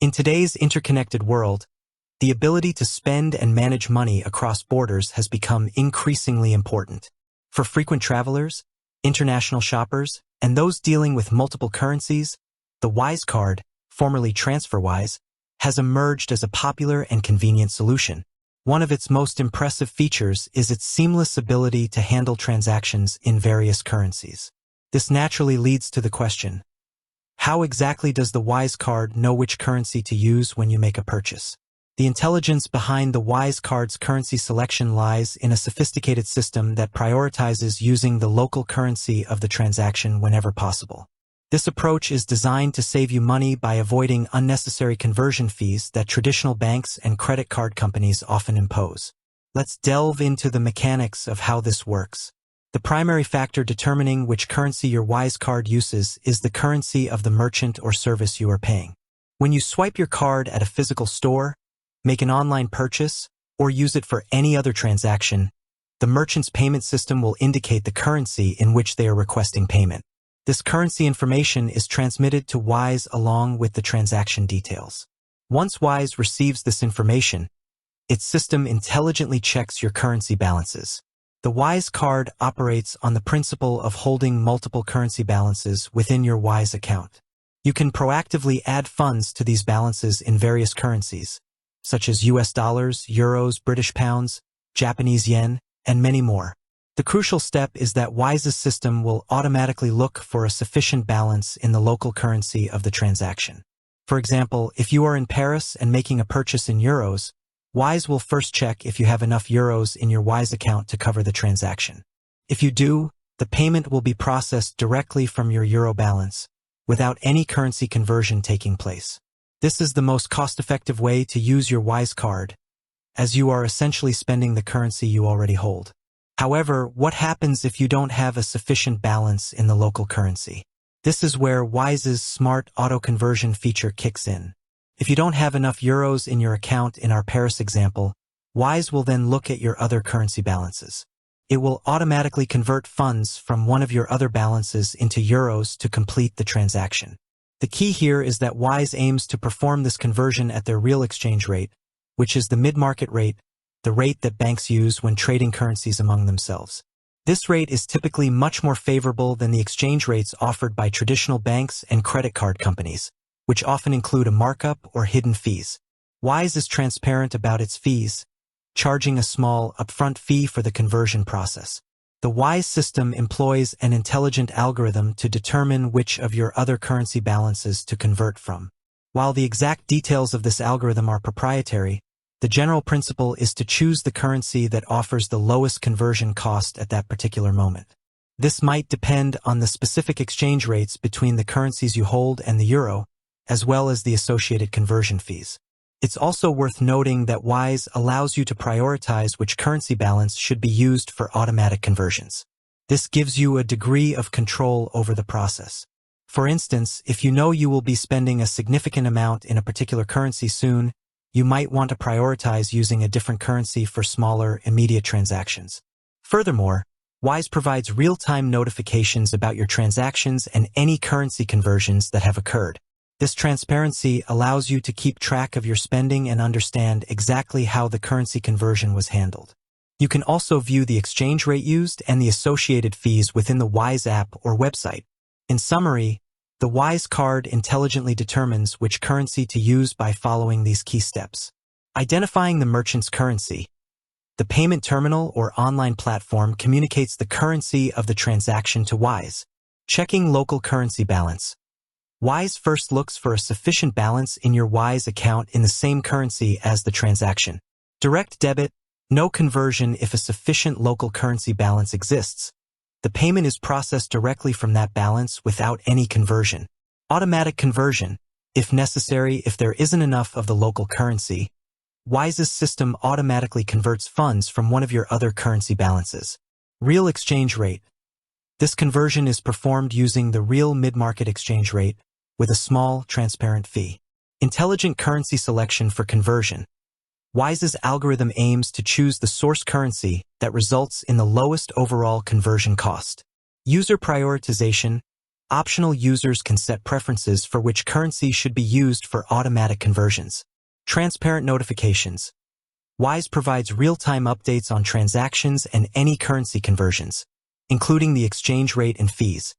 In today's interconnected world, the ability to spend and manage money across borders has become increasingly important. For frequent travelers, international shoppers, and those dealing with multiple currencies, the Wise Card, formerly TransferWise, has emerged as a popular and convenient solution. One of its most impressive features is its seamless ability to handle transactions in various currencies. This naturally leads to the question, how exactly does the Wise Card know which currency to use when you make a purchase? The intelligence behind the Wise Card's currency selection lies in a sophisticated system that prioritizes using the local currency of the transaction whenever possible. This approach is designed to save you money by avoiding unnecessary conversion fees that traditional banks and credit card companies often impose. Let's delve into the mechanics of how this works. The primary factor determining which currency your Wise Card uses is the currency of the merchant or service you are paying. When you swipe your card at a physical store, make an online purchase, or use it for any other transaction, the merchant's payment system will indicate the currency in which they are requesting payment. This currency information is transmitted to Wise along with the transaction details. Once Wise receives this information, its system intelligently checks your currency balances. The Wise Card operates on the principle of holding multiple currency balances within your Wise account. You can proactively add funds to these balances in various currencies, such as US dollars, euros, British pounds, Japanese yen, and many more. The crucial step is that Wise's system will automatically look for a sufficient balance in the local currency of the transaction. For example, if you are in Paris and making a purchase in euros, Wise will first check if you have enough euros in your Wise account to cover the transaction. If you do, the payment will be processed directly from your euro balance, without any currency conversion taking place. This is the most cost-effective way to use your Wise Card, as you are essentially spending the currency you already hold. However, what happens if you don't have a sufficient balance in the local currency? This is where Wise's smart auto-conversion feature kicks in. If you don't have enough euros in your account in our Paris example, Wise will then look at your other currency balances. It will automatically convert funds from one of your other balances into euros to complete the transaction. The key here is that Wise aims to perform this conversion at their real exchange rate, which is the mid-market rate, the rate that banks use when trading currencies among themselves. This rate is typically much more favorable than the exchange rates offered by traditional banks and credit card companies, which often include a markup or hidden fees. Wise is transparent about its fees, charging a small upfront fee for the conversion process. The Wise system employs an intelligent algorithm to determine which of your other currency balances to convert from. While the exact details of this algorithm are proprietary, the general principle is to choose the currency that offers the lowest conversion cost at that particular moment. This might depend on the specific exchange rates between the currencies you hold and the euro, as well as the associated conversion fees. It's also worth noting that Wise allows you to prioritize which currency balance should be used for automatic conversions. This gives you a degree of control over the process. For instance, if you know you will be spending a significant amount in a particular currency soon, you might want to prioritize using a different currency for smaller, immediate transactions. Furthermore, Wise provides real-time notifications about your transactions and any currency conversions that have occurred. This transparency allows you to keep track of your spending and understand exactly how the currency conversion was handled. You can also view the exchange rate used and the associated fees within the Wise app or website. In summary, the Wise Card intelligently determines which currency to use by following these key steps. Identifying the merchant's currency. The payment terminal or online platform communicates the currency of the transaction to Wise. Checking local currency balance. Wise first looks for a sufficient balance in your Wise account in the same currency as the transaction. Direct debit, no conversion if a sufficient local currency balance exists. The payment is processed directly from that balance without any conversion. Automatic conversion, if necessary if there isn't enough of the local currency. Wise's system automatically converts funds from one of your other currency balances. Real exchange rate. This conversion is performed using the real mid-market exchange rate, with a small, transparent fee. Intelligent currency selection for conversion. Wise's algorithm aims to choose the source currency that results in the lowest overall conversion cost. User prioritization. Optional users can set preferences for which currency should be used for automatic conversions. Transparent notifications. Wise provides real-time updates on transactions and any currency conversions, including the exchange rate and fees.